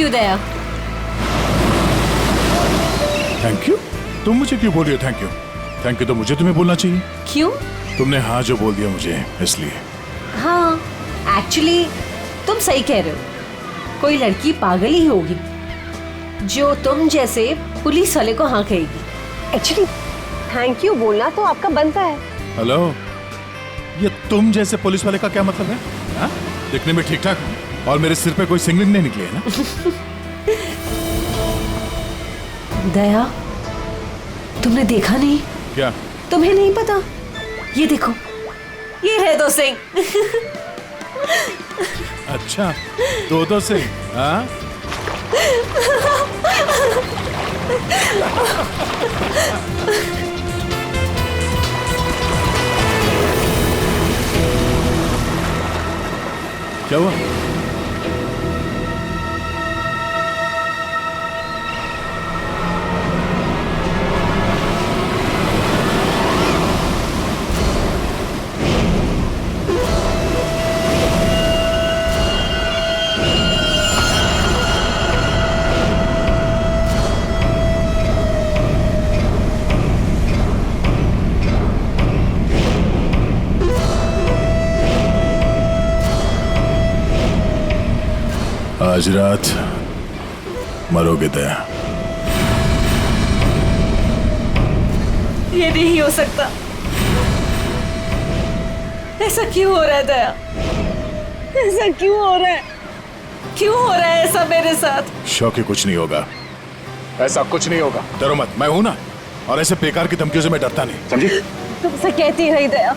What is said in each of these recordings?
You Daya. Thank you? तुम मुझे क्यों बोल रही हो थैंक यू? थैंक यू तो मुझे तुम्हें बोलना चाहिए। क्यों? तुमने हाँ जो बोल दिया मुझे इसलिए। हाँ, एक्चुअली तुम सही कह रहे हो। कोई लड़की पागल ही होगी जो तुम जैसे पुलिस वाले को हाँ कहेगी। एक्चुअली थैंक यू बोलना तो आपका बनता है। हेलो, ये तुम जैसे पुलिस वाले का क्या मतलब है? हाँ? दिखने में ठीक ठाक और मेरे सिर पे कोई सिंगलिंग नहीं निकली है ना? दया, तुमने देखा नहीं? क्या? तुम्हें नहीं पता? ये देखो, ये रहे 2 सिंह। अच्छा, 2 से? हाँ? क्या हुआ? आज रात मरोगे दया। ये नहीं हो सकता। ऐसा क्यों हो रहा है दया? ऐसा क्यों हो रहा है? क्यों हो रहा है ऐसा मेरे साथ? शौकी, कुछ नहीं होगा, ऐसा कुछ नहीं होगा। डरो मत, मैं हूं ना। और ऐसे बेकार की धमकियों से मैं डरता नहीं, समझी? तुमसे कहती रही दया,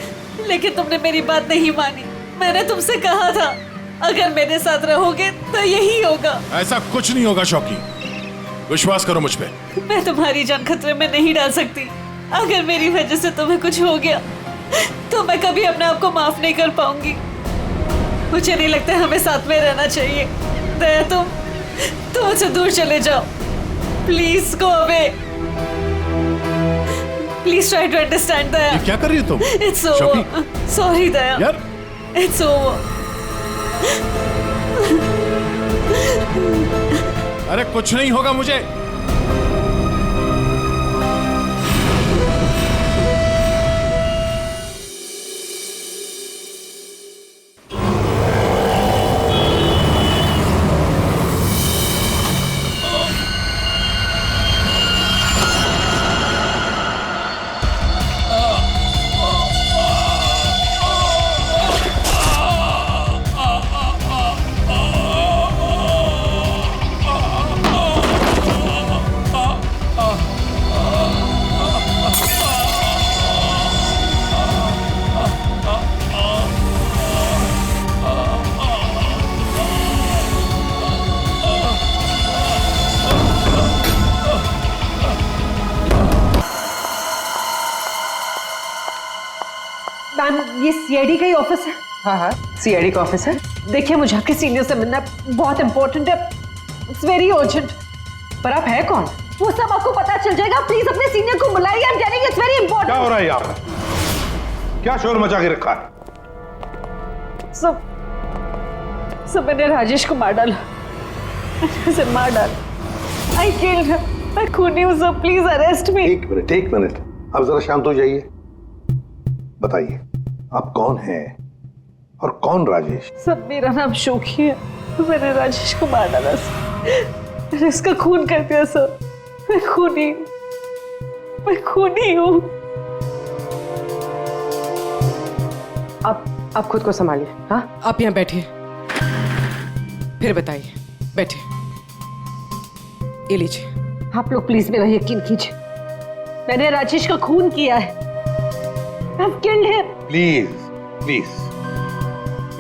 लेकिन तुमने मेरी बात नहीं मानी। मैंने तुमसे कहा था अगर मेरे साथ रहोगे तो यही होगा। ऐसा कुछ नहीं होगा शौकी, विश्वास करो मुझ पे। मैं तुम्हारी जान खतरे में नहीं डाल सकती। अगर मेरी वजह से तुम्हें कुछ हो गया तो मैं कभी अपने आप को माफ नहीं कर पाऊंगी। मुझे नहीं लगता हमें साथ में रहना चाहिए। दया, तुम मुझसे दूर चले जाओ। Please go away. Please try to understand Daya. ये क्या कर रही हो तुम? It's over. सॉरी दया। यार, इट्स ओवर। अरे कुछ नहीं होगा मुझे। मैम, ये सीआईडी का ही ऑफिस है। हाँ हाँ, सीआईडी का ऑफिस है। देखिए, मुझे आपके सीनियर से मिलना है, बहुत इंपॉर्टेंट है। It's very urgent. पर आप है कौन? वो सब आपको पता चल जाएगा। प्लीज अपने सीनियर को बुलाइए। I am telling it's very important. क्या हो रहा है यहाँ पर? क्या शोर मचा के रखा है? सब मैंने राजेश को मार डाला। मैंने मार डाला। I killed him. मैं खूनी हूँ सर, प्लीज अरेस्ट मी। एक मिनट, अब जरा शांत हो जाइए। बताइए, आप कौन हैं और कौन राजेश? सब, मेरा नाम शोकी है। मैंने राजेश को मार डाला सर। मैंने इसका खून कर दिया सर। मैं खूनी हूँ। आप खुद को संभालिए। हाँ, आप यहाँ बैठिए, फिर बताइए। बैठिए, ये लीजिए। आप लोग प्लीज मेरा यकीन कीजिए। मैंने राजेश का खून किया है। I've killed him. प्लीज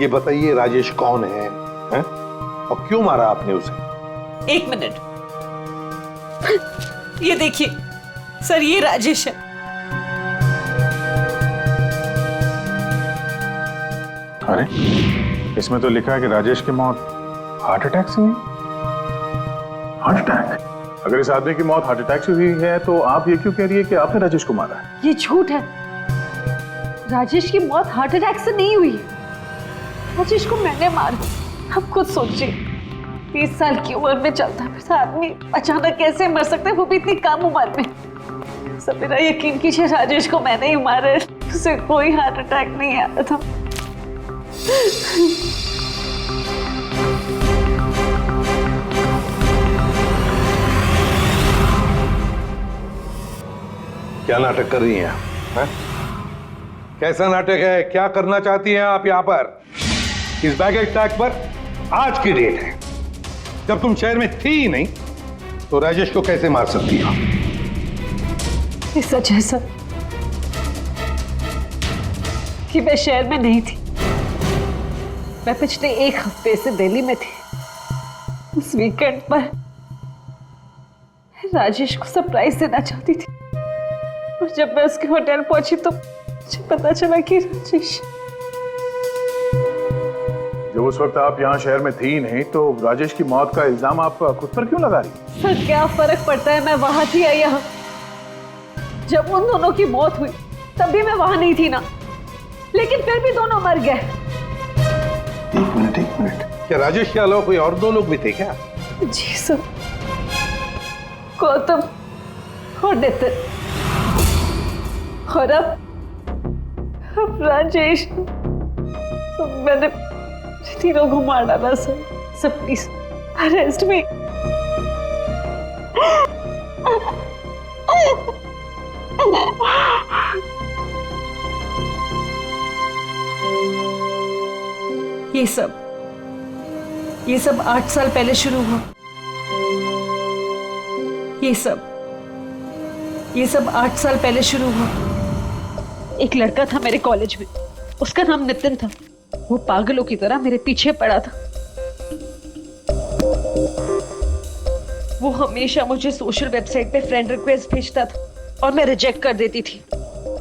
ये बताइए, राजेश कौन है? और क्यों मारा आपने उसे? 1 मिनट। ये देखिए सर, ये राजेश है। अरे, इसमें तो लिखा है कि राजेश की मौत हार्ट अटैक से हुई। Heart attack? अगर इस आदमी की मौत हार्ट अटैक से हुई है तो आप ये क्यों कह रही है कि आपने राजेश को मारा है? ये झूठ है। राजेश की मौत हार्ट अटैक से नहीं हुई। राजेश को मैंने मारा। आप खुद सोचिए। 30 साल की उम्र में चलता फिरता आदमी अचानक कैसे मर सकता है, वो भी इतनी कम उम्र में। सब मेरा यकीन कीजिए, राजेश को मैंने ही मारा है, उसे कोई हार्ट अटैक नहीं आया था। क्या नाटक कर रही हैं आप? हैं? कैसा नाटक है? क्या करना चाहती हैं आप यहाँ पर? इस बैगेज टैग पर आज की डेट है, जब तुम शहर में थी ही नहीं तो राजेश को कैसे मार सकती हो? ये सच है सर कि मैं शहर में नहीं थी। मैं पिछले 1 हफ्ते से दिल्ली में थी। उस वीकेंड पर राजेश को सरप्राइज देना चाहती थी, और जब मैं उसके होटल पहुंची तो मुझे पता चला कि राजेश। जब उस वक्त आप यहाँ शहर में थी नहीं तो राजेश की मौत का इल्जाम आप खुद पर क्यों लगा रही? सर क्या फर्क पड़ता है, मैं वहां थी या यहाँ। जब उन दोनों की मौत हुई तब भी मैं वहां नहीं थी ना, लेकिन फिर भी दोनों मर गए। एक मिनट, क्या राजेश के अलावा कोई और 2 लोग भी थे क्या? जी सर, गौतम और नितिन, और अब राजेश। तो मैंने तीनों को मार डाला सर। सर प्लीज अरेस्ट मी। ये सब 8 साल पहले शुरू हुआ। ये सब 8 साल पहले शुरू हुआ। एक लड़का था मेरे कॉलेज में, उसका नाम नितिन था। वो पागलों की तरह मेरे पीछे पड़ा था। वो हमेशा मुझे सोशल वेबसाइट पे फ्रेंड रिक्वेस्ट भेजता था और मैं रिजेक्ट कर देती थी।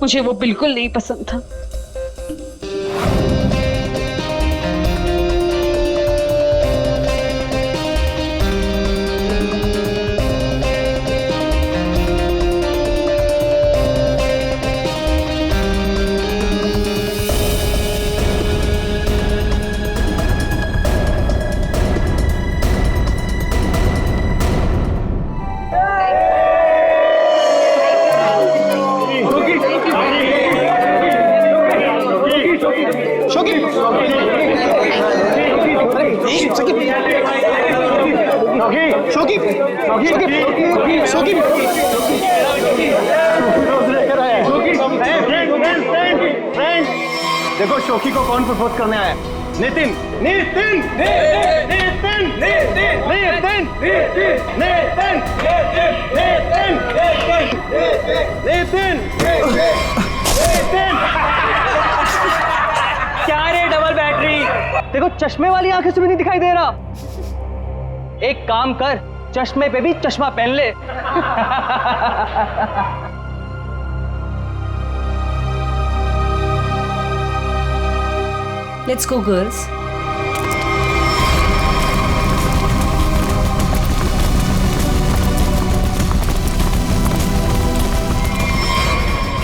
मुझे वो बिल्कुल नहीं पसंद था। देखो शोकी को कौन प्रपोज करने आया? नितिन। नितिन नितिन नितिन नितिन नितिन नितिन नितिन नितिन। क्या रे डबल बैटरी? देखो चश्मे वाली आंखें से भी नहीं दिखाई दे रहा। एक काम कर, चश्मे पे भी चश्मा पहन ले। Let's go, girls.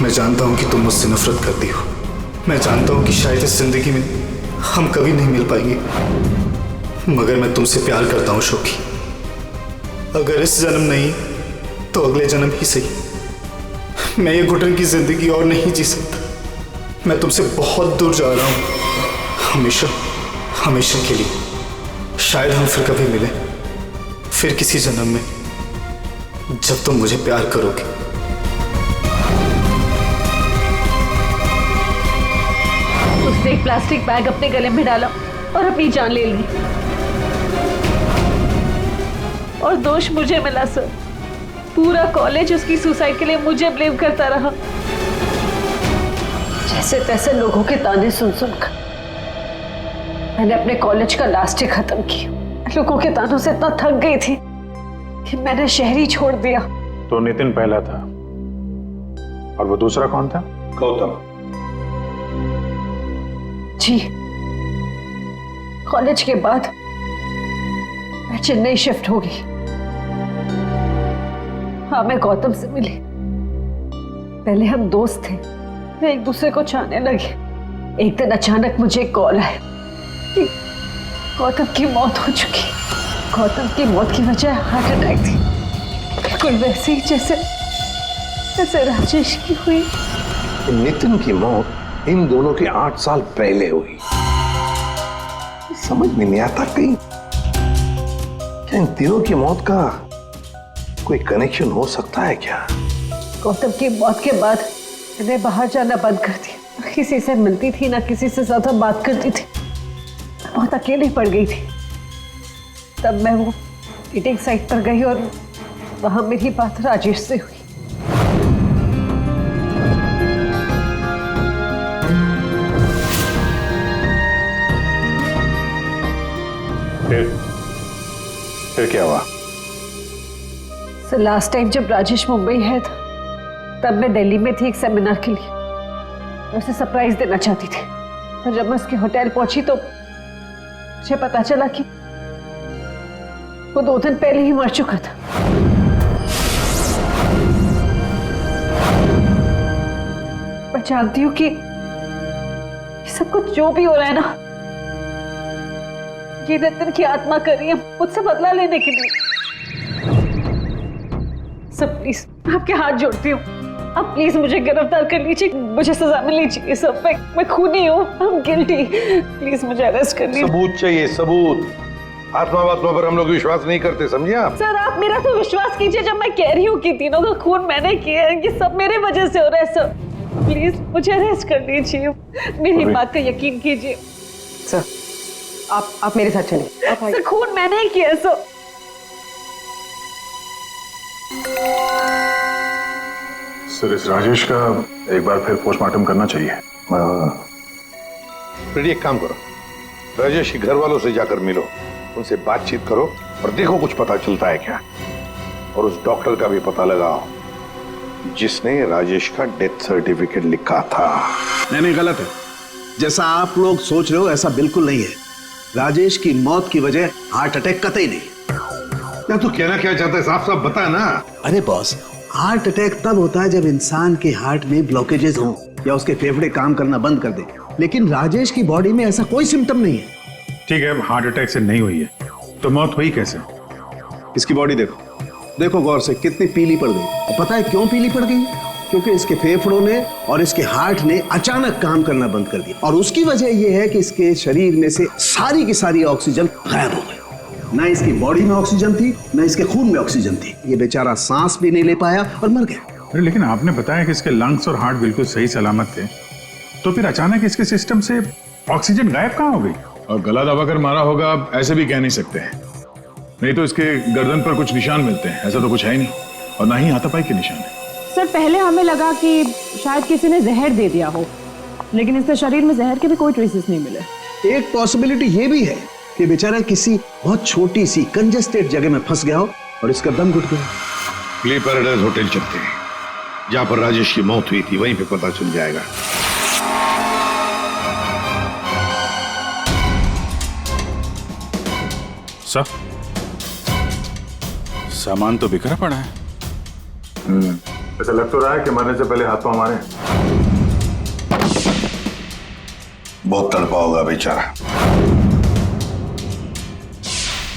मैं जानता हूं कि तुम मुझसे नफरत करती हो। मैं जानता हूं कि शायद इस जिंदगी में हम कभी नहीं मिल पाएंगे, मगर मैं तुमसे प्यार करता हूं शोकी। अगर इस जन्म नहीं तो अगले जन्म ही सही। मैं ये घुटन की जिंदगी और नहीं जी सकता। मैं तुमसे बहुत दूर जा रहा हूं, हमेशा हमेशा के लिए। शायद हम फिर कभी मिलें, फिर किसी जन्म में, जब तुम मुझे प्यार करोगे। उसने एक प्लास्टिक बैग अपने गले में डाला और अपनी जान ले ली, और दोष मुझे मिला सर। पूरा कॉलेज उसकी सुसाइड के लिए मुझे ब्लेम करता रहा। जैसे तैसे लोगों के ताने सुन सुनकर मैंने अपने कॉलेज का लास्ट ईयर खत्म किया। लोगों के तानों से इतना थक गई थी कि मैंने शहर ही छोड़ दिया। तो नितिन पहला था, और वो दूसरा कौन था? गौतम। जी, कॉलेज के बाद मैं चेन्नई शिफ्ट हो गई। हाँ, मैं गौतम से मिली। पहले हम दोस्त थे, फिर एक दूसरे को चाहने लगे। एक दिन अचानक मुझे एक कॉल आया कि गौतम की मौत हो चुकी। गौतम की मौत की वजह हार्ट अटैक थी, बिल्कुल वैसे ही जैसे राजेश की हुई। नितिन की मौत इन दोनों के 8 साल पहले हुई। समझ में नहीं आता कहीं क्या इन तीनों की मौत का कोई कनेक्शन हो सकता है क्या? गौतम की मौत के बाद मैंने बाहर जाना बंद कर दिया। ना किसी से मिलती थी, ना किसी से ज्यादा बात करती थी। बहुत अकेली पड़ गई थी। तब मैं वो डेटिंग साइट पर गई और वहां मेरी बात राजेश से हुई। फिर क्या हुआ? सर लास्ट टाइम जब राजेश मुंबई है था, तब मैं दिल्ली में थी एक सेमिनार के लिए। मैं उसे सरप्राइज देना चाहती थी, पर जब मैं उसके होटल पहुंची तो मुझे पता चला कि वो 2 दिन पहले ही मर चुका था। मैं जानती हूँ कि ये सब कुछ जो भी हो रहा है ना, ये नितिन की आत्मा कर रही है मुझसे बदला लेने के लिए। सब प्लीज आपके हाथ जोड़ती हूँ, आप प्लीज मुझे गिरफ्तार कर लीजिए, मुझे सजा मिलनी चाहिए। सब मैं खूनी हूँ, I'm guilty। प्लीज मुझे अरेस्ट कर लीजिए। सबूत चाहिए, सबूत। आत्मा पर हम लोग विश्वास नहीं करते, समझे आप? सर आप मेरा तो विश्वास कीजिए जब मैं कह रही हूँ कि तीनों का खून मैंने किया है। ये सब मेरे वजह से हो रहा है सर। प्लीज मुझे अरेस्ट कर लीजिए, मेरी बात का यकीन कीजिए। सर आप मेरे साथ चलिए। सर खून मैंने ही किया है सर। सर इस राजेश का एक बार फिर पोस्टमार्टम करना चाहिए। फिर एक काम करो, राजेश के घर वालों से जाकर मिलो, उनसे बातचीत करो और देखो कुछ पता चलता है क्या। और उस डॉक्टर का भी पता लगाओ जिसने राजेश का डेथ सर्टिफिकेट लिखा था। नहीं गलत है। जैसा आप लोग सोच रहे हो ऐसा बिल्कुल नहीं है। राजेश की मौत की वजह हार्ट अटैक कतई नहीं। या तू कहना क्या चाहता है, साफ साफ बता ना। अरे बॉस, हार्ट अटैक तब होता है जब इंसान के हार्ट में ब्लॉकेजेस हो या उसके फेफड़े काम करना बंद कर दे। लेकिन राजेश की बॉडी में ऐसा कोई सिम्टम नहीं है। ठीक है, हार्ट अटैक से नहीं हुई है तो मौत हुई कैसे? इसकी बॉडी देखो गौर से, कितनी पीली पड़ गई। और पता है क्यों पीली पड़ गई? क्योंकि इसके फेफड़ों ने और इसके हार्ट ने अचानक काम करना बंद कर दिया। और उसकी वजह यह है कि इसके शरीर में से सारी की सारी ऑक्सीजन गायब हो गई। ना इसकी बॉडी में ऑक्सीजन थी, ना इसके खून में ऑक्सीजन थी। ये बेचारा सांस भी नहीं ले पाया और मर गया। अरे लेकिन आपने बताया कि इसके लंग्स और हार्ट बिल्कुल सही सलामत थे, तो फिर अचानक इसके सिस्टम से ऑक्सीजन गायब कहाँ हो गई? और गला दबाकर मारा होगा ऐसे भी कह नहीं सकते हैं। नहीं तो इसके गर्दन पर कुछ निशान मिलते हैं, ऐसा तो कुछ है ही नहीं, और ना ही हाथापाई के निशान है। सर पहले हमें लगा कि शायद किसी ने जहर दे दिया हो, लेकिन इसके शरीर में जहर के भी कोई ट्रेसेस नहीं मिले। एक पॉसिबिलिटी ये भी है कि बेचारा किसी बहुत छोटी सी कंजेस्टेड जगह में फंस गया हो और इसका दम घुट गया। प्ले पैराडाइज होटल चलते हैं, जहां पर राजेश की मौत हुई थी, वहीं पे पता चल जाएगा। सर सामान तो बिखरा पड़ा है। ऐसा लग तो रहा है कि मरने से पहले हाथ पांव हमारे। बहुत तड़पा होगा बेचारा।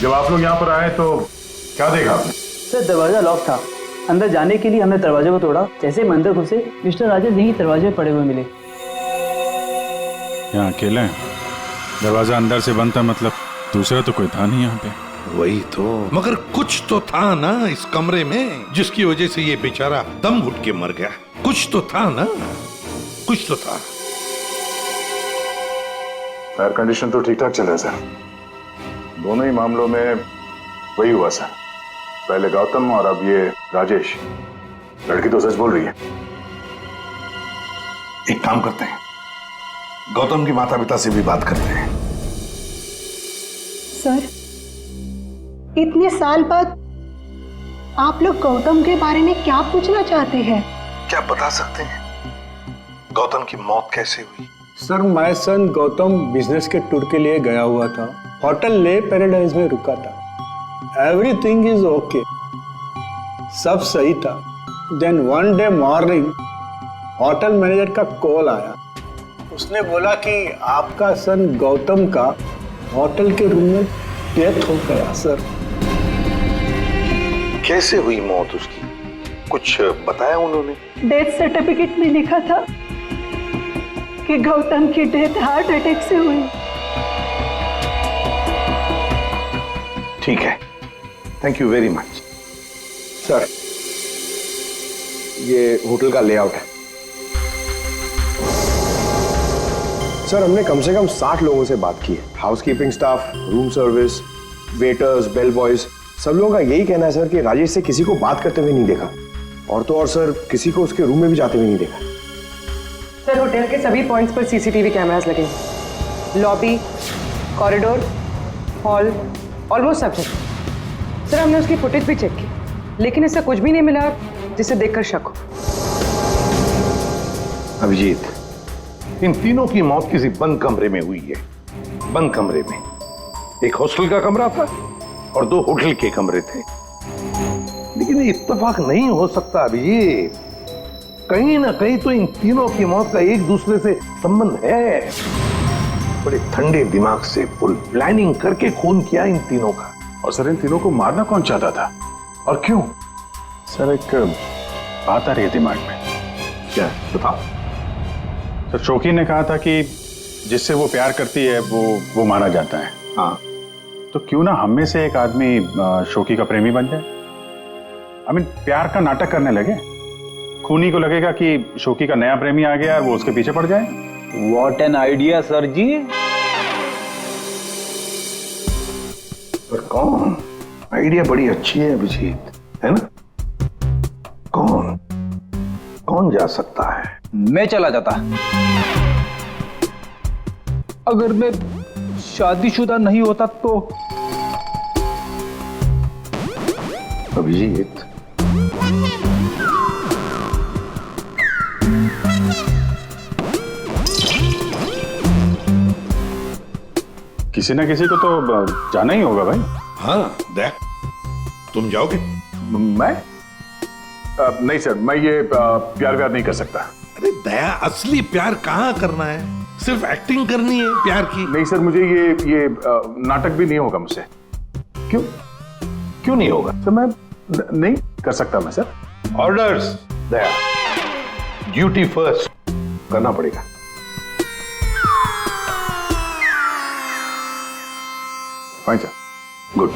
जब आप लोग यहाँ पर आए तो क्या देखा आपने? सर दरवाजा लॉक था। अंदर जाने के लिए हमने दरवाजे को तोड़ा। जैसे ही अंदर घुसे मिस्टर राजेश यही दरवाजे पड़े हुए मिले। यहाँ अकेले हैं, दरवाजा अंदर से बंद था, मतलब दूसरा तो कोई था नहीं यहाँ पे। वही तो, मगर कुछ तो था ना इस कमरे में जिसकी वजह से ये बेचारा दम घुट के मर गया। कुछ तो था ना, कुछ तो था। एयर कंडीशन तो ठीक ठाक चल रहा है सर। दोनों ही मामलों में वही हुआ सर, पहले गौतम और अब ये राजेश। लड़की तो सच बोल रही है। एक काम करते हैं, गौतम के माता पिता से भी बात करते हैं। सर इतने साल बाद आप लोग गौतम के बारे में क्या पूछना चाहते हैं? क्या बता सकते हैं गौतम की मौत कैसे हुई? Sir my son Gautam business के टूर के लिए गया हुआ था। होटल ले पैराडाइज में रुका था। एवरीथिंग इज ओके, सब सही था। Then one day morning hotel manager का कॉल आया। उसने बोला कि आपका सन गौतम का होटल के रूम में डेथ हो गया सर। कैसे हुई मौत उसकी? कुछ बताया उन्होंने? डेथ सर्टिफिकेट में लिखा था कि गौतम की डेथ हार्ट अटैक से हुई। ठीक है, thank you very much. Sir, ये होटल का लेआउट है। सर, हमने कम से कम 60 लोगों से बात की है। Housekeeping staff, room service, waiters, bell boys, सब लोगों का यही कहना है सर कि राजेश से किसी को बात करते हुए नहीं देखा, और तो और सर किसी को उसके रूम में भी जाते हुए नहीं देखा। सर, होटल के सभी पॉइंट्स पर सीसीटीवी कैमरास लगे हैं। लॉबी, कॉरिडोर, हॉल, ऑलमोस्ट सब जगह। सर, हमने उसकी फुटेज भी चेक की, लेकिन इससे कुछ भी नहीं मिला जिसे देखकर शक हो। अभिजीत, इन तीनों की मौत किसी बंद कमरे में हुई है। बंद कमरे में एक हॉस्टल का कमरा था और 2 होटल के कमरे थे। लेकिन इत्तेफाक नहीं हो सकता अभिजीत, कहीं ना कहीं तो इन तीनों की मौत का एक दूसरे से संबंध है। बड़े ठंडे दिमाग से फुल प्लानिंग करके खून किया इन तीनों का। और सर, इन तीनों को मारना कौन चाहता था और क्यों? सर, एक बात आ रही है दिमाग में। क्या? बताओ। सर, शौकी ने कहा था कि जिससे वो प्यार करती है वो मारा जाता है। हाँ, तो क्यों ना हम में से एक आदमी शौकी का प्रेमी बन जाए? प्यार का नाटक करने लगे। खूनी को लगेगा कि शौकी का नया प्रेमी आ गया और वो उसके पीछे पड़ जाए। व्हाट एन आइडिया सर जी। पर कौन? आइडिया बड़ी अच्छी है अभिजीत, है ना? कौन जा सकता है? मैं चला जाता। अगर मैं शादीशुदा नहीं होता तो। अभिजीत, किसी ना किसी को तो जाना ही होगा भाई। हाँ, देख, तुम जाओगे? मैं? नहीं सर, मैं ये प्यार नहीं कर सकता। अरे दया, असली प्यार कहाँ करना है? सिर्फ एक्टिंग करनी है प्यार की। नहीं सर, मुझे ये नाटक भी नहीं होगा मुझसे। क्यों नहीं होगा? सर, मैं नहीं कर सकता मैं सर। ऑर्डर्स दया, ड्यूटी फर्स्ट करना पड़ेगा। Fine sir. Good.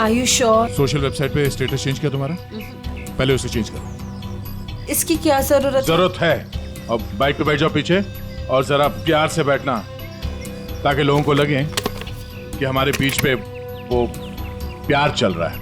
Are you sure? Social website पे स्टेटस चेंज किया तुम्हारा? पहले उसे चेंज करो। इसकी क्या जरूरत है? अब बाइक पे बैठ जाओ पीछे और जरा प्यार से बैठना, ताकि लोगों को लगे कि हमारे बीच पे वो प्यार चल रहा है।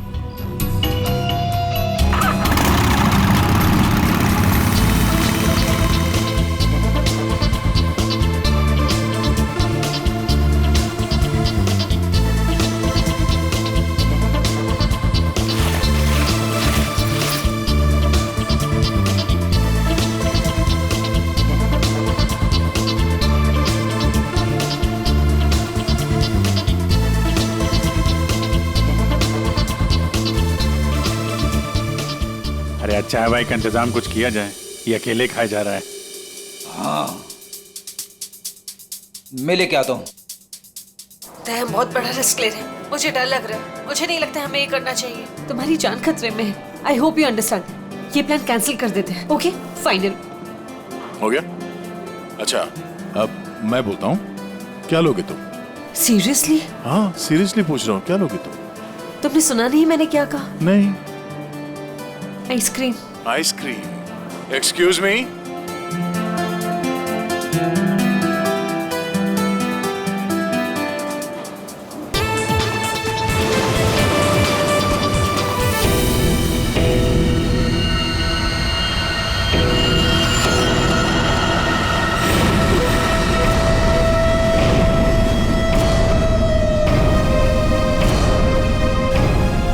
चाय वाय का इंतजाम कुछ किया जाए, ये अकेले खाया जा रहा है। हाँ, मैं लेके आता हूँ। हम बहुत बड़ा रिस्क ले रहे हैं, मुझे डर लग रहा है। मुझे नहीं लगता हमें ये करना चाहिए। तुम्हारी जान खतरे में है। I hope you understand. ये प्लान कैंसिल कर देते हैं। ओके, फाइनल हो गया? अच्छा, अब मैं बोलता हूँ, क्या लोगे तुम? सीरियसली? हाँ, सीरियसली पूछ रहा हूँ, क्या लोगे तुम? तुमने सुना नहीं मैंने क्या कहा? नहीं। आइसक्रीम। आइसक्रीम? Excuse me?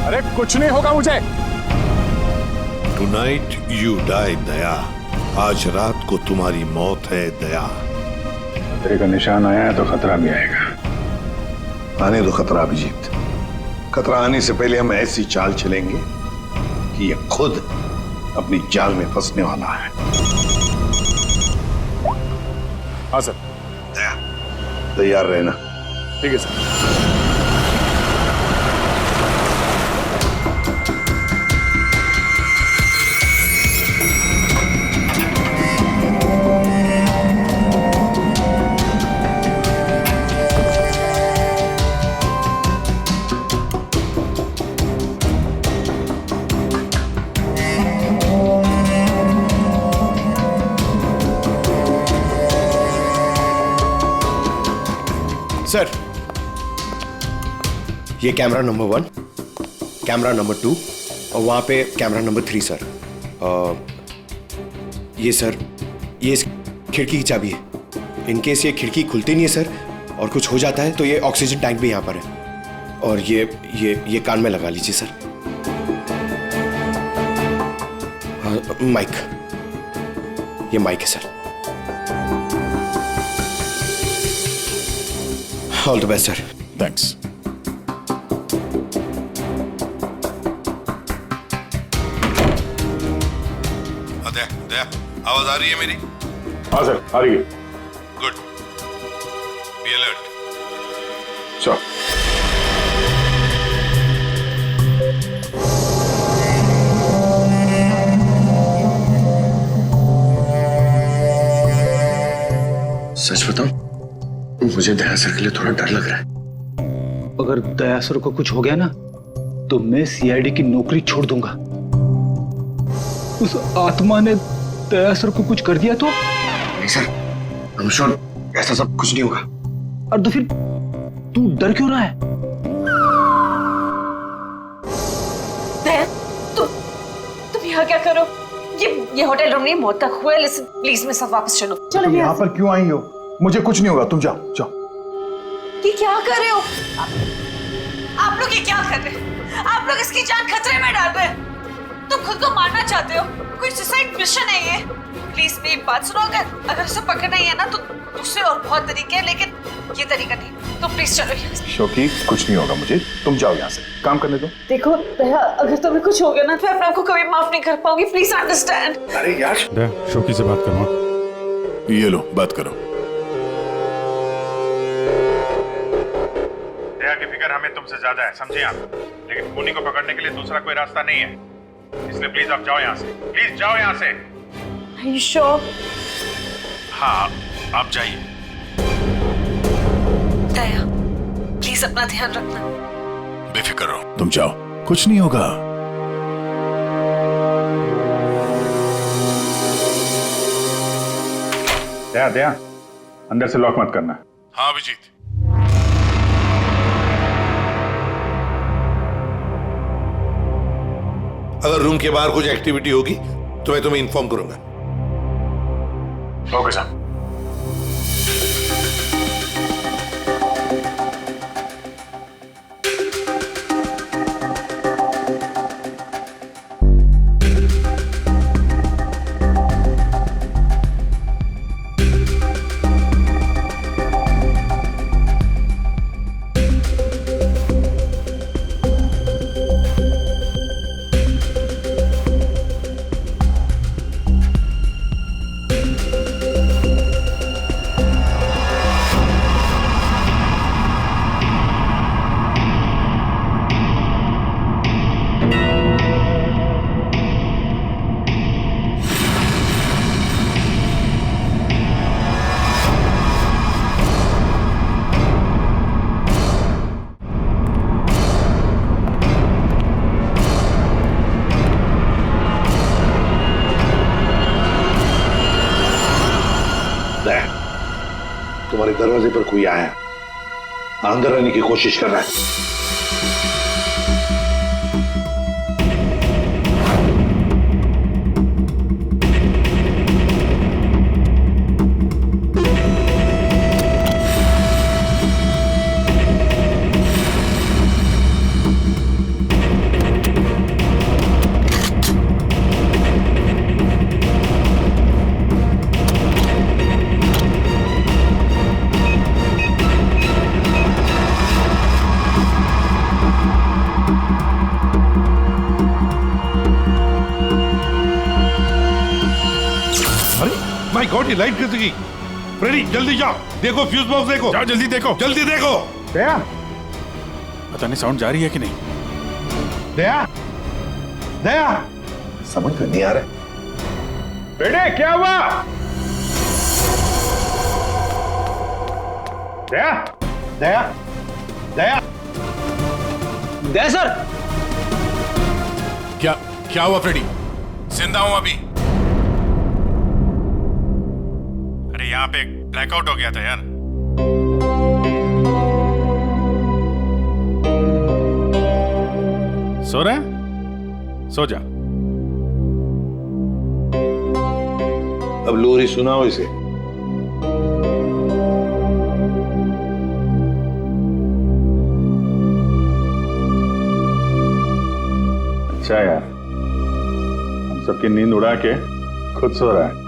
अरे कुछ नहीं होगा मुझे। Tonight you die, दया। आज रात को तुम्हारी मौत है दया। खतरे का निशान आया है तो खतरा भी आएगा। आने दो खतरा अभिजीत। खतरा आने से पहले हम ऐसी चाल चलेंगे कि ये खुद अपनी जाल में फंसने वाला है। हाँ सर। दया, तैयार रहना। ठीक है सर। सर, ये कैमरा नंबर 1, कैमरा नंबर 2 और वहाँ पे कैमरा नंबर 3 सर। ये सर, ये इस खिड़की की चाबी है। इन केस ये खिड़की खुलती नहीं है सर और कुछ हो जाता है तो ये ऑक्सीजन टैंक भी यहाँ पर है। और ये कान में लगा लीजिए सर। माइक, ये माइक है sir. All the best sir. Thanks. Daya, आवाज आ रही है मेरी? हाँ सर, आ रही है। Good, be alert. श्योर। सच बताऊं, मुझे दया सर के लिए थोड़ा डर लग रहा है। अगर दया सर को कुछ हो गया ना तो मैं सीआईडी की नौकरी छोड़ दूंगा। उस आत्मा ने दया सर को कुछ कर दिया तो? नहीं सर, आई एम श्योर ऐसा सब कुछ नहीं होगा। और तो फिर तू डर क्यों रहा है? तुम यहाँ क्या करो? ये होटल रूम नहीं, मौत का कुआं है। लिसन प्लीज, मैं सब वापस चलो। तुम यहाँ पर क्यों आई हो? मुझे कुछ नहीं होगा, तुम जाओ जाओ। ये क्या कर रहे हो आप लोग? ये क्या कर रहे हो आप लोग? इसकी जान खतरे में डाल रहे हैं। तुम खुद को मारना चाहते हो? कोई सुसाइड मिशन है ये? प्लीज मेरी बात सुनो। अगर उसे पकड़ना ही है ना तो दूसरे और बहुत तरीके हैं, लेकिन ये तरीका नहीं। तो प्लीज चलो यहाँ से। शोकी, कुछ नहीं होगा मुझे, तुम जाओ यहाँ से, काम करने दो। देखो दया, अगर तुम्हें कुछ हो गया ना तो मैं अपने आप को कभी माफ नहीं कर पाऊंगी। Please understand. अरे यार, शोकी से बात करो। ये लो, बात करो। दया की फिक्र हमें तुमसे ज्यादा है, समझे आप? लेकिन खूनी को पकड़ने के लिए दूसरा कोई रास्ता नहीं है, इसलिए प्लीज आप जाओ यहाँ से। प्लीज जाओ यहाँ से। Are you sure? हाँ, आप जाइए। दया, प्लीज अपना ध्यान रखना। बेफिक्र रहो, तुम जाओ, कुछ नहीं होगा। दया, दया, अंदर से लॉक मत करना। हाँ अभिजीत। अगर रूम के बाहर कुछ एक्टिविटी होगी तो मैं तुम्हें इन्फॉर्म करूंगा। ओके साहब। तुम्हारे दरवाजे पर कोई आया, अंदर आने की कोशिश कर रहा है। माय गॉड, ये लाइट कैसे गई? फ्रेडी जल्दी जाओ, देखो फ्यूज बॉक्स देखो। जाओ जल्दी देखो। जल्दी देखो। दया, पता नहीं साउंड जा रही है कि नहीं। दया, दया, समझ में नहीं आ रहा। बेटे क्या हुआ? दया, दया, दया, दया सर। क्या हुआ फ्रेडी? जिंदा हूं अभी। अरे यहाँ पे ब्लैकआउट हो गया था यार। सो रहा है? सो जा। अब लोरी सुनाओ इसे। अच्छा यार, हम सबकी नींद उड़ा के खुद सो रहा है।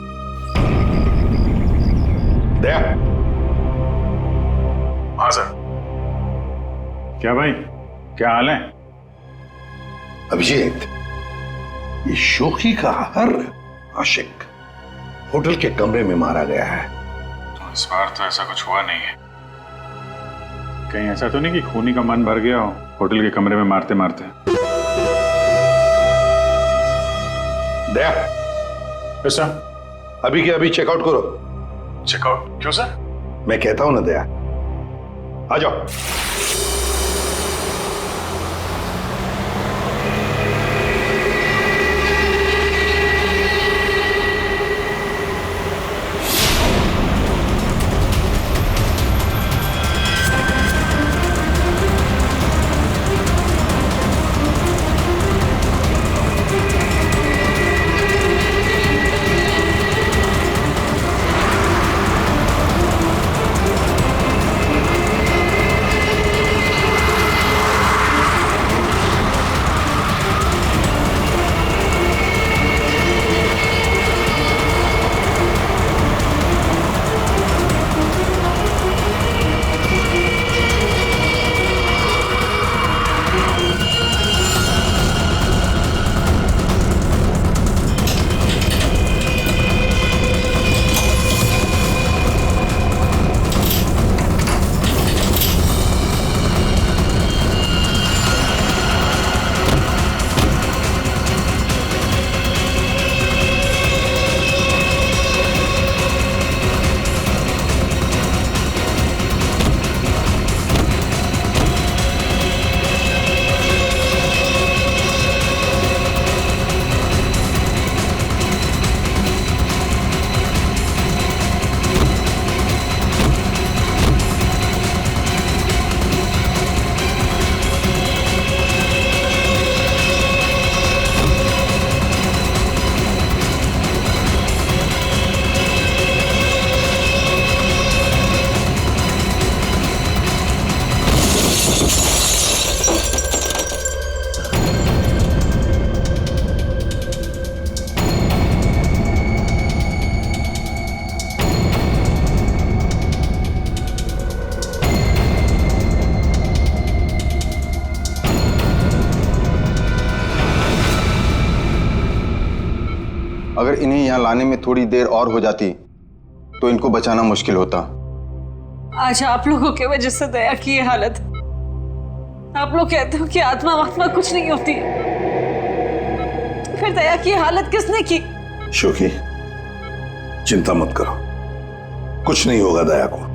दया। हाँ सर। क्या भाई, क्या हाल है? अभिजीत, ये शोकी का हर आशिक होटल के कमरे में मारा गया है। तो इस बार तो ऐसा कुछ हुआ नहीं है। कहीं ऐसा तो नहीं कि खूनी का मन भर गया हो होटल के कमरे में मारते मारते? दया, सर अभी के अभी चेकआउट करो। चेकआउट क्यों सर? मैं कहता हूं ना दया, आ जाओ। अगर इन्हें यहाँ लाने में थोड़ी देर और हो जाती तो इनको बचाना मुश्किल होता। आज आप लोगों की वजह से दया की ये हालत। आप लोग कहते हो कि आत्मा वात्मा कुछ नहीं होती, फिर दया की हालत किसने की? शोकी, चिंता मत करो, कुछ नहीं होगा दया को।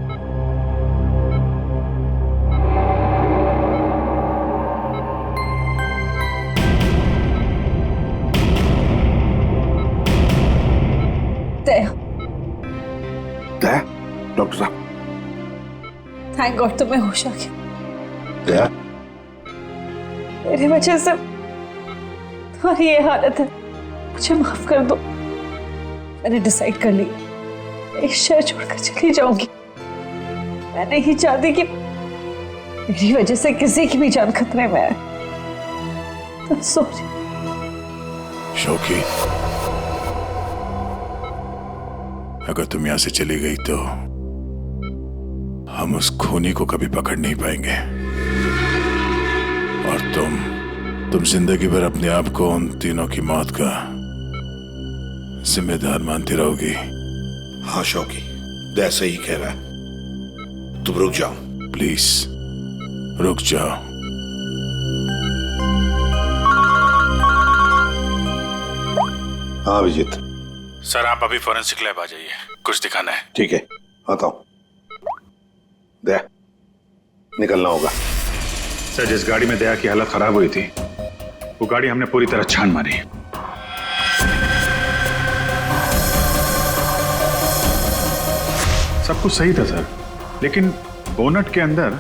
दया, दया, डॉक्टर साहब। थैंक गॉड तुम्हें होश आ गया। दया, मेरी वजह से तुम्हारी ये हालत है, मुझे माफ कर दो। मैंने डिसाइड कर लिया, इस शहर छोड़कर चली जाऊंगी। मैं नहीं चाहती कि मेरी वजह से किसी की भी जान खतरे में आए। तो सॉरी। शोकी, अगर तुम यहां से चली गई तो हम उस खूनी को कभी पकड़ नहीं पाएंगे, और तुम जिंदगी भर अपने आप को उन तीनों की मौत का जिम्मेदार मानती रहोगी। हाँ शौकी, दया सही कह रहा है, तुम रुक जाओ प्लीज, रुक जाओ। हाँ अभिजीत। सर आप अभी फॉरेंसिक लैब आ जाइए, कुछ दिखाना है। ठीक है, आता हूं। दया, निकलना होगा। सर जिस गाड़ी में दया की हालत खराब हुई थी, वो गाड़ी हमने पूरी तरह छान मारी। सब कुछ सही था सर, लेकिन बोनट के अंदर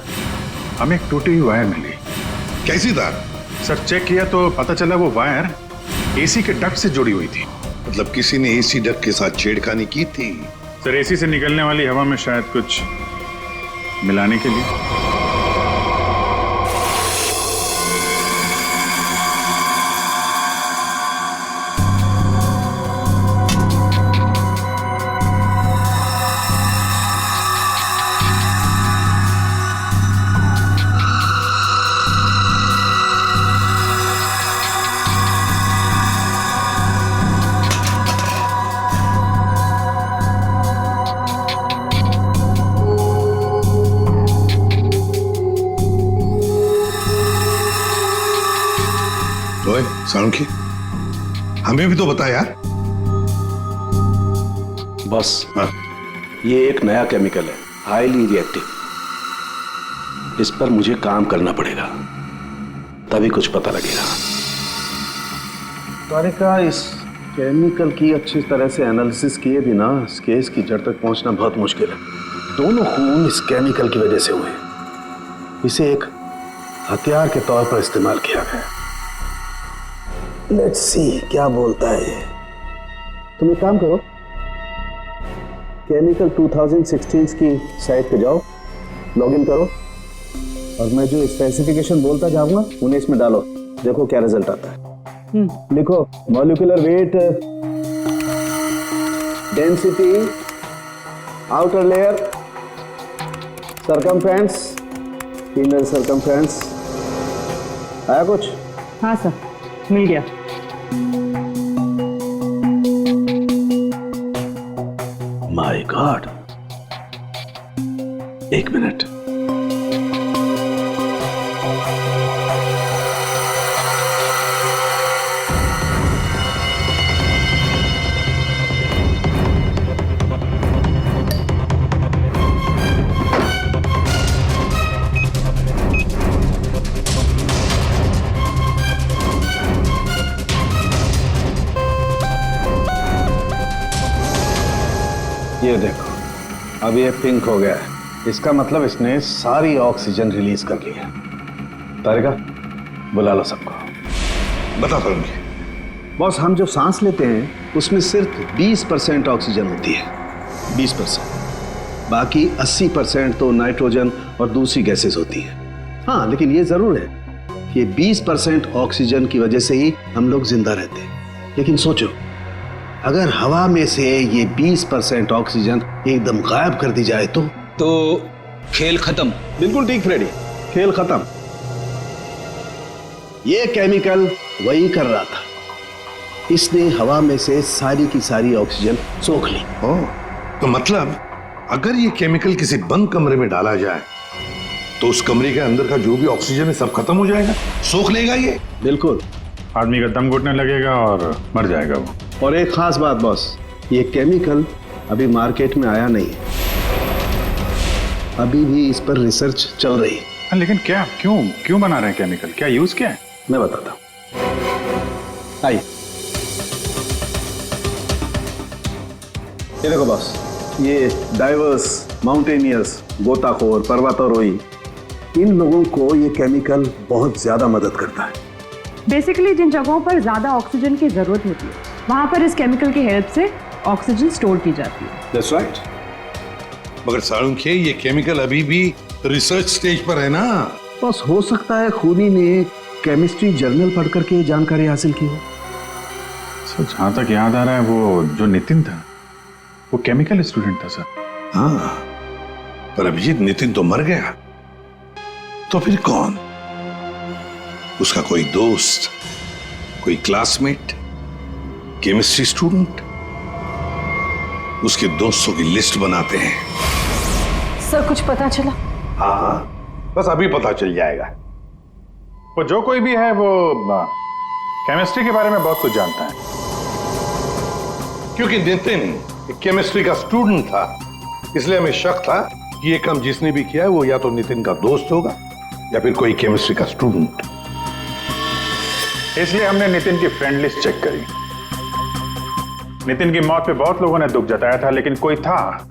हमें एक टूटी हुई वायर मिली। कैसी तार? सर चेक किया तो पता चला वो वायर एसी के डक्ट से जुड़ी हुई थी। मतलब किसी ने एसी डक्ट के साथ छेड़खानी की थी? सर एसी से निकलने वाली हवा में शायद कुछ मिलाने के लिए। सालुंखी, हमें भी तो बता यार। बस ये एक नया केमिकल है, हाईली रिएक्टिव। इस पर मुझे काम करना पड़ेगा, तभी कुछ पता लगेगा। तारिका, इस केमिकल की अच्छी तरह से एनालिसिस किए बिना इस केस की जड़ तक पहुंचना बहुत मुश्किल है। दोनों खून इस केमिकल की वजह से हुए। इसे एक हथियार के तौर पर इस्तेमाल किया गया। लेट्स सी क्या बोलता है ये। तुम एक काम करो, केमिकल 2016 की साइट पे जाओ, लॉगिन करो और मैं जो स्पेसिफिकेशन बोलता जाऊंगा उन्हें इसमें डालो, देखो क्या रिजल्ट आता है। लिखो molecular weight, density, outer layer, circumference, inner circumference. आया कुछ? हाँ सर, मिल गया। माय गॉड, एक मिनट। ये देखो, अब ये पिंक हो गया है। इसका मतलब इसने सारी ऑक्सीजन रिलीज कर ली है। तारिका, बुला लो सबको। बता करूंगी। बॉस, हम जो सांस लेते हैं उसमें सिर्फ 20% ऑक्सीजन होती है, 20%। बाकी 80% तो नाइट्रोजन और दूसरी गैसेस होती है। हाँ, लेकिन ये जरूर है कि 20% ऑक्सीजन की वजह से ही हम लोग जिंदा रहते हैं। लेकिन सोचो, अगर हवा में से ये 20% ऑक्सीजन एकदम गायब कर दी जाए तो खेल खत्म। बिल्कुल ठीक फ्रेडी, खेल खत्म। ये केमिकल वही कर रहा था। इसने हवा में से सारी की सारी ऑक्सीजन सोख ली। तो मतलब अगर ये केमिकल किसी बंद कमरे में डाला जाए तो उस कमरे के अंदर का जो भी ऑक्सीजन है सब खत्म हो जाएगा, सोख लेगा ये। बिल्कुल। आदमी का दम घुटने लगेगा और मर जाएगा वो। और एक खास बात बॉस, ये केमिकल अभी मार्केट में आया नहीं है, अभी भी इस पर रिसर्च चल रही है। लेकिन क्या, क्यों बना रहे हैं केमिकल? क्या यूज क्या है? मैं बताता हूं, आइए। ये देखो बॉस, ये डाइवर्स, माउंटेनियर्स, गोताखोर, पर्वतारोही, इन लोगों को ये केमिकल बहुत ज्यादा मदद करता है। बेसिकली जिन जगहों पर ज्यादा ऑक्सीजन की जरूरत होती है वहां पर इस केमिकल की हेल्प से ऑक्सीजन स्टोर की जाती है। That's right. मगर सालुंखे, ये केमिकल अभी भी रिसर्च स्टेज पर है ना। बस हो सकता है खूनी ने केमिस्ट्री जर्नल पढ़ करके जानकारी हासिल की हो। सर जहां तक याद आ रहा है वो जो नितिन था वो केमिकल स्टूडेंट था सर। हाँ, पर अभिजीत, नितिन तो मर गया, तो फिर कौन? उसका कोई दोस्त, कोई क्लासमेट, केमिस्ट्री स्टूडेंट? उसके दोस्तों की लिस्ट बनाते हैं। सर कुछ पता चला? हाँ हाँ, बस अभी पता चल जाएगा। वो जो कोई भी है वो केमिस्ट्री के बारे में बहुत कुछ जानता है। क्योंकि नितिन केमिस्ट्री का स्टूडेंट था, इसलिए हमें शक था कि ये काम जिसने भी किया है वो या तो नितिन का दोस्त होगा या फिर कोई केमिस्ट्री का स्टूडेंट। इसलिए हमने नितिन की फ्रेंड लिस्ट चेक करी। नितिन की मौत पे बहुत लोगों ने दुख जताया था, लेकिन कोई था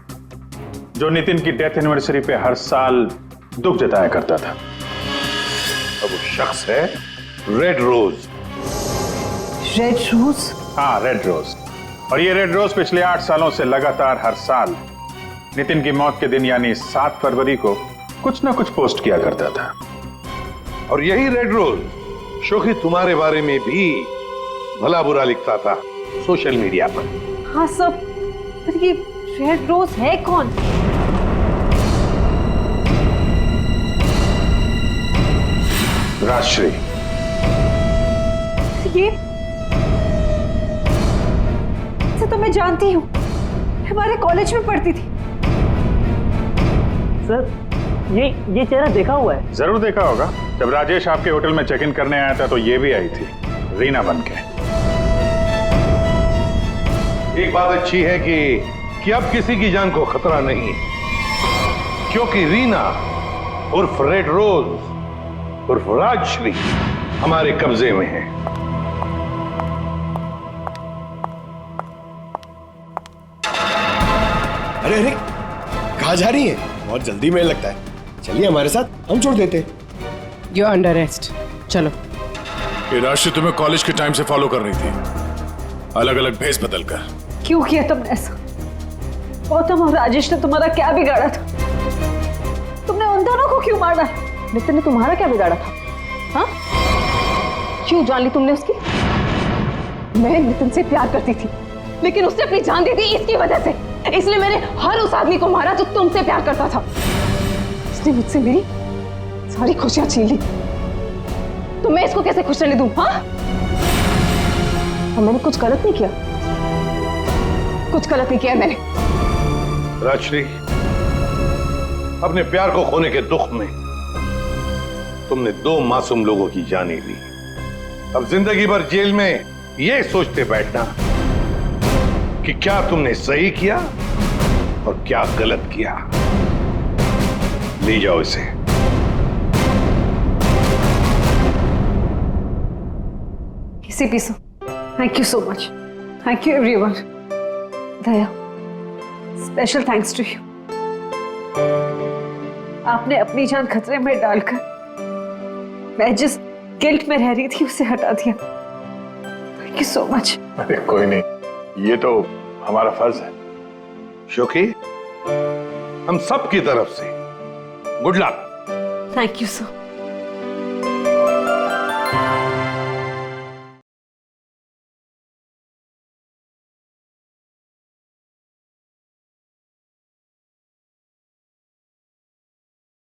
जो नितिन की डेथ एनिवर्सरी पे हर साल दुख जताया करता था। अब वो शख्स है रेड रोज। Red rose? हाँ, रेड रोज। और ये रेड रोज पिछले 8 सालों से लगातार हर साल नितिन की मौत के दिन यानी 7 फरवरी को कुछ ना कुछ पोस्ट किया करता था। और यही रेड रोज शोखी तुम्हारे बारे में भी भला बुरा लिखता था सोशल मीडिया पर। हाँ सब, पर ये रेड रोज है कौन? राजश्री। ये इसे तो मैं जानती हूँ, हमारे कॉलेज में पढ़ती थी। सर ये चेहरा देखा हुआ है। जरूर देखा होगा। जब राजेश आपके होटल में चेक इन करने आया था तो ये भी आई थी, रीना बनके। एक बात अच्छी है कि अब किसी की जान को खतरा नहीं है, क्योंकि रीना उर्फ रेड रोज उर्फ राजश्री हमारे कब्जे में है। अरे अरे, कहाँ जा रही है? बहुत जल्दी में लगता है। चलिए हमारे साथ, हम छोड़ देते। यू अंडर अरेस्ट, चलो। ये राशि तुम्हें कॉलेज के टाइम से फॉलो कर रही थी, अलग अलग भेस बदल कर। क्यों किया तुमने ऐसा? गौतम और राजेश ने तुम्हारा क्या बिगाड़ा था? तुमने उन दोनों को क्यों मारा? नितिन ने तुम्हारा क्या बिगाड़ा था? हाँ, क्यों जान ली तुमने उसकी? मैं नितिन से प्यार करती थी, लेकिन उसने अपनी जान दे दी इसकी वजह से। इसलिए मैंने हर उस आदमी को मारा जो तुमसे प्यार करता था। उसने मुझसे मेरी सारी खुशियां छीन ली, तो मैं इसको कैसे खुश रहने दूं? हाँ, और मैंने कुछ गलत नहीं किया, कुछ गलत नहीं किया मैंने। राजश्री, अपने प्यार को खोने के दुख में तुमने 2 मासूम लोगों की जानें ली। अब जिंदगी भर जेल में ये सोचते बैठना कि क्या तुमने सही किया और क्या गलत किया। ले जाओ इसे। किसी पीसो। Thank you so much. Thank you everyone. Daya, special thanks to you. आपने अपनी जान खतरे में डालकर मैं जिस गिल्ट में रह रही थी उसे हटा दिया। Thank you so much. अरे कोई नहीं, ये तो हमारा फर्ज है। शोखी, हम सब की तरफ से good luck. Thank you so